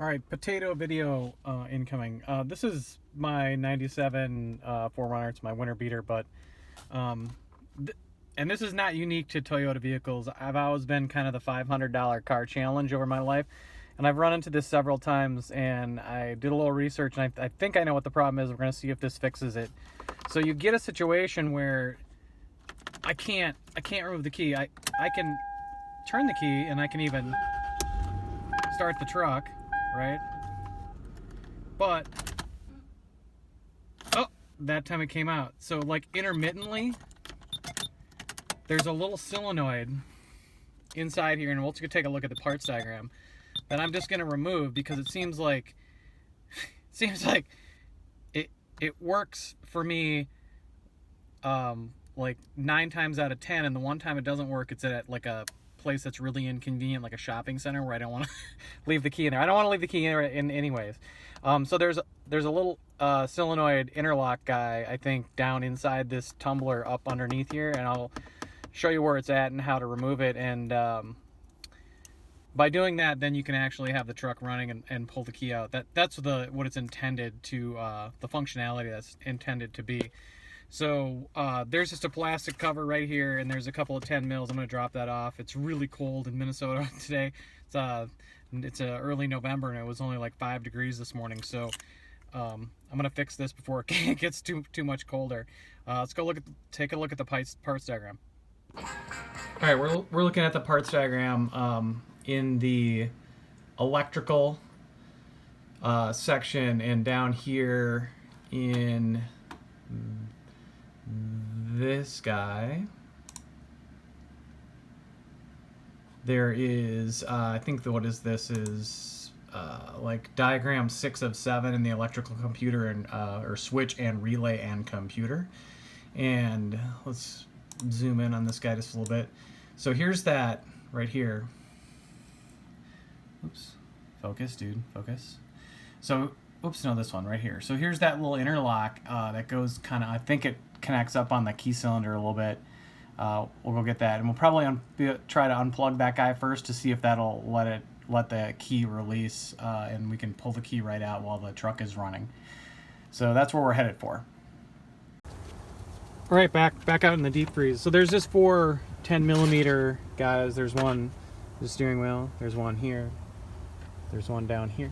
All right, potato video incoming. This is my 97 4runner. It's my winter beater, but and this is not unique to Toyota vehicles. I've always been kind of the $500 car challenge over my life, and I've run into this several times, and I did a little research, and I think I know what the problem is. We're going to see if this fixes it. So you get a situation where I can't remove the key. I can turn the key, and I can even start the truck, right? But oh, that time it came out. So like intermittently, there's a little solenoid inside here, and we'll just take a look at the parts diagram that I'm just gonna remove because it seems like it works for me like 9 times out of 10, and the one time it doesn't work, it's at like a place that's really inconvenient, like a shopping center where I don't want to leave the key in there. I don't want to leave the key in anyways. So there's a little solenoid interlock guy, I think, down inside this tumbler up underneath here, and I'll show you where it's at and how to remove it. And by doing that, then you can actually have the truck running and pull the key out. That's what it's intended to, the functionality that's intended to be. So there's just a plastic cover right here, and there's a couple of 10 mils. I'm going to drop that off. It's really cold in Minnesota today. It's early November, and it was only like 5 degrees this morning. So I'm going to fix this before it gets too much colder. Let's go take a look at the parts diagram. All right, we're looking at the parts diagram in the electrical section, and down here in this guy there is I think what is this is like diagram 6 of 7 in the electrical computer, and or switch and relay and computer. And let's zoom in on this guy just a little bit. So here's that right here. Oops, focus, dude, focus. So oops, no, this one right here. So here's that little interlock that goes kind of, I think it connects up on the key cylinder a little bit. We'll go get that, and we'll probably try to unplug that guy first to see if that'll let the key release, and we can pull the key right out while the truck is running. So that's where we're headed for. All right, back out in the deep freeze. So there's just 4 10mm guys. There's one the steering wheel. There's one here. There's one down here.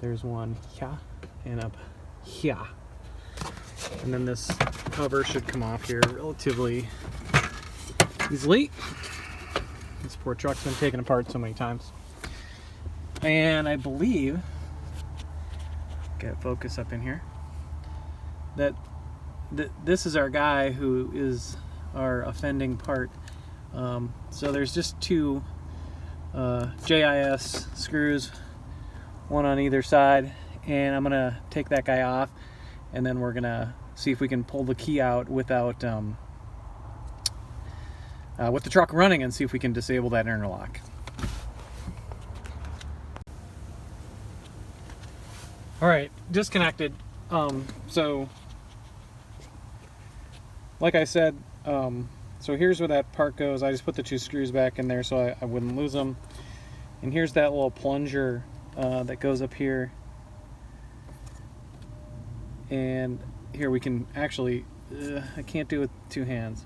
There's one here and up here. And then this cover should come off here relatively easily. This poor truck's been taken apart so many times. And I believe, get focus up in here, that this is our guy who is our offending part. So there's just 2 JIS screws, one on either side, and I'm gonna take that guy off, and then we're gonna see if we can pull the key out without with the truck running, and see if we can disable that interlock. All right, disconnected. So like I said, so here's where that part goes. I just put the 2 screws back in there so I wouldn't lose them. And here's that little plunger that goes up here. And here we can actually, I can't do it with 2 hands.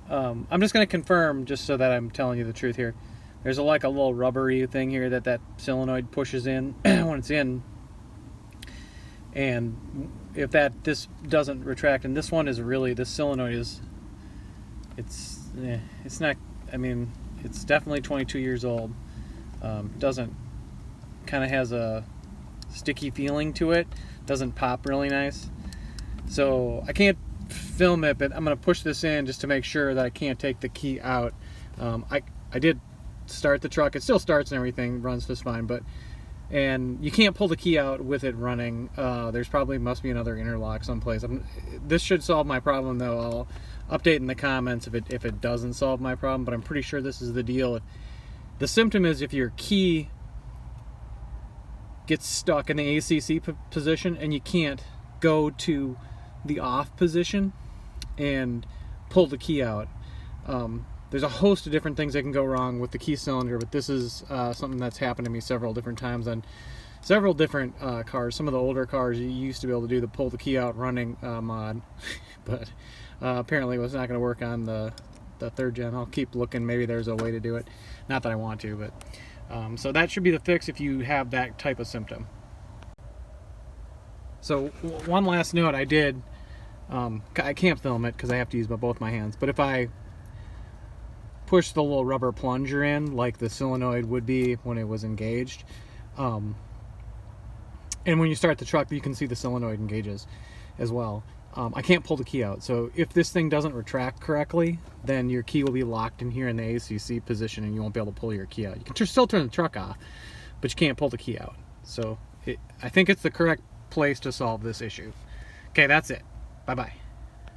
I'm just going to confirm, just so that I'm telling you the truth here. There's like a little rubbery thing here that solenoid pushes in when it's in. And if this doesn't retract, and this one is really, this solenoid is, it's not, I mean, it's definitely 22 years old. Doesn't, kind of has a sticky feeling to it. Doesn't pop really nice. So I can't film it, but I'm going to push this in just to make sure that I can't take the key out. I did start the truck. It still starts and everything, runs just fine, and you can't pull the key out with it running. There's must be another interlock someplace. This should solve my problem, though. I'll update in the comments if it doesn't solve my problem, but I'm pretty sure this is the deal. The symptom is if your key gets stuck in the ACC position and you can't go to the off position and pull the key out. There's a host of different things that can go wrong with the key cylinder, but this is something that's happened to me several different times on several different cars. Some of the older cars, you used to be able to do the pull the key out running mod, but apparently it was not going to work on the third gen. I'll keep looking. Maybe there's a way to do it. Not that I want to, but so that should be the fix if you have that type of symptom. So one last note, I can't film it because I have to use both my hands, but if I push the little rubber plunger in like the solenoid would be when it was engaged, and when you start the truck you can see the solenoid engages as well. I can't pull the key out, so if this thing doesn't retract correctly, then your key will be locked in here in the ACC position and you won't be able to pull your key out. You can still turn the truck off, but you can't pull the key out. So I think it's the correct place to solve this issue. Okay, that's it. Bye-bye.